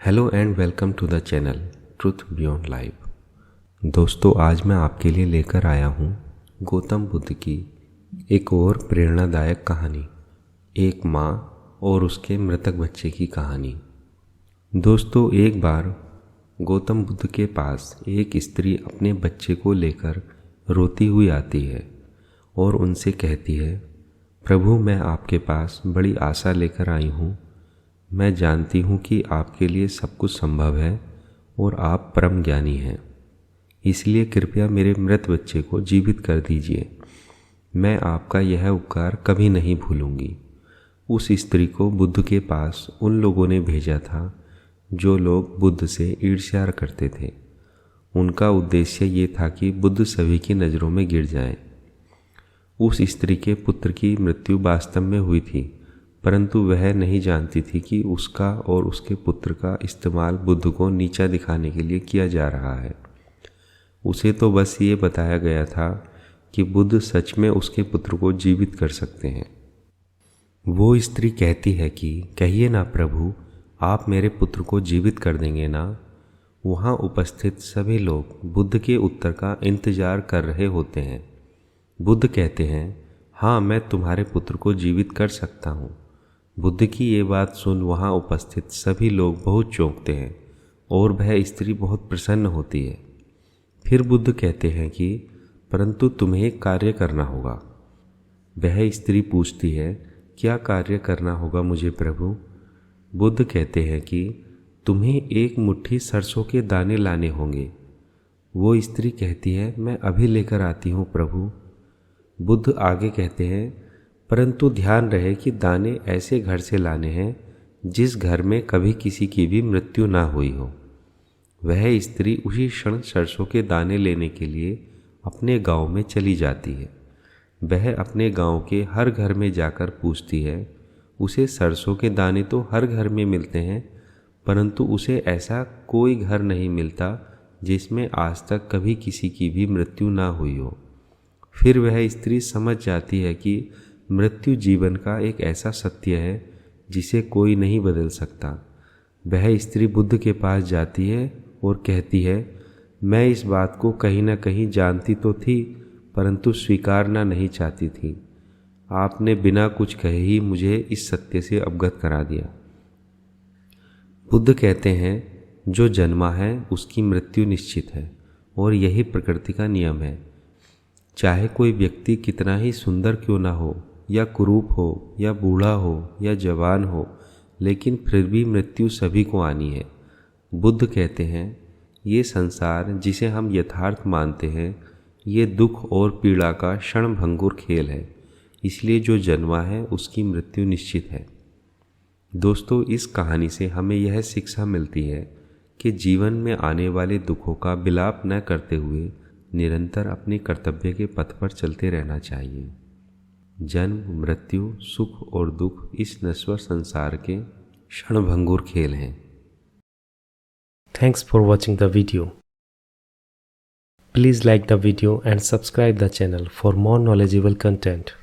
Hello and welcome to the channel truth beyond life. दोस्तों, आज मैं आपके लिए लेकर आया हूँ गौतम बुद्ध की एक और प्रेरणादायक कहानी, एक माँ और उसके मृतक बच्चे की कहानी। दोस्तों, एक बार गौतम बुद्ध के पास एक स्त्री अपने बच्चे को लेकर रोती हुई आती है और उनसे कहती है, प्रभु, मैं आपके पास बड़ी आशा लेकर आई हूँ। मैं जानती हूँ कि आपके लिए सब कुछ संभव है और आप परम ज्ञानी हैं, इसलिए कृपया मेरे मृत बच्चे को जीवित कर दीजिए। मैं आपका यह उपकार कभी नहीं भूलूंगी। उस स्त्री को बुद्ध के पास उन लोगों ने भेजा था जो लोग बुद्ध से ईर्ष्या करते थे। उनका उद्देश्य ये था कि बुद्ध सभी की नज़रों में गिर जाएं। उस स्त्री के पुत्र की मृत्यु वास्तव में हुई थी, परंतु वह नहीं जानती थी कि उसका और उसके पुत्र का इस्तेमाल बुद्ध को नीचा दिखाने के लिए किया जा रहा है। उसे तो बस ये बताया गया था कि बुद्ध सच में उसके पुत्र को जीवित कर सकते हैं। वो स्त्री कहती है कि कहिए ना प्रभु, आप मेरे पुत्र को जीवित कर देंगे ना। वहाँ उपस्थित सभी लोग बुद्ध के उत्तर का इंतजार कर रहे होते हैं। बुद्ध कहते हैं, हाँ, मैं तुम्हारे पुत्र को जीवित कर सकता हूँ। बुद्ध की ये बात सुन वहाँ उपस्थित सभी लोग बहुत चौंकते हैं और वह स्त्री बहुत प्रसन्न होती है। फिर बुद्ध कहते हैं कि परंतु तुम्हें एक कार्य करना होगा। वह स्त्री पूछती है, क्या कार्य करना होगा मुझे प्रभु? बुद्ध कहते हैं कि तुम्हें एक मुट्ठी सरसों के दाने लाने होंगे। वो स्त्री कहती है, मैं अभी लेकर आती हूँ प्रभु। बुद्ध आगे कहते हैं, परंतु ध्यान रहे कि दाने ऐसे घर से लाने हैं जिस घर में कभी किसी की भी मृत्यु ना हुई हो। वह स्त्री उसी क्षण सरसों के दाने लेने के लिए अपने गांव में चली जाती है। वह अपने गांव के हर घर में जाकर पूछती है। उसे सरसों के दाने तो हर घर में मिलते हैं, परंतु उसे ऐसा कोई घर नहीं मिलता जिसमें आज तक कभी किसी की भी मृत्यु ना हुई हो। फिर वह स्त्री समझ जाती है कि मृत्यु जीवन का एक ऐसा सत्य है जिसे कोई नहीं बदल सकता। वह स्त्री बुद्ध के पास जाती है और कहती है, मैं इस बात को कहीं ना कहीं जानती तो थी, परंतु स्वीकारना नहीं चाहती थी। आपने बिना कुछ कहे ही मुझे इस सत्य से अवगत करा दिया। बुद्ध कहते हैं, जो जन्मा है उसकी मृत्यु निश्चित है और यही प्रकृति का नियम है। चाहे कोई व्यक्ति कितना ही सुंदर क्यों ना हो, या कुरूप हो, या बूढ़ा हो, या जवान हो, लेकिन फिर भी मृत्यु सभी को आनी है। बुद्ध कहते हैं, ये संसार जिसे हम यथार्थ मानते हैं, ये दुख और पीड़ा का क्षणभंगुर खेल है, इसलिए जो जन्मा है उसकी मृत्यु निश्चित है। दोस्तों, इस कहानी से हमें यह शिक्षा मिलती है कि जीवन में आने वाले दुखों का विलाप न करते हुए निरंतर अपने कर्तव्य के पथ पर चलते रहना चाहिए। जन्म, मृत्यु, सुख और दुख इस नश्वर संसार के क्षणभंगुर खेल हैं। Thanks for watching the video. Please like the video and subscribe the channel for more knowledgeable content.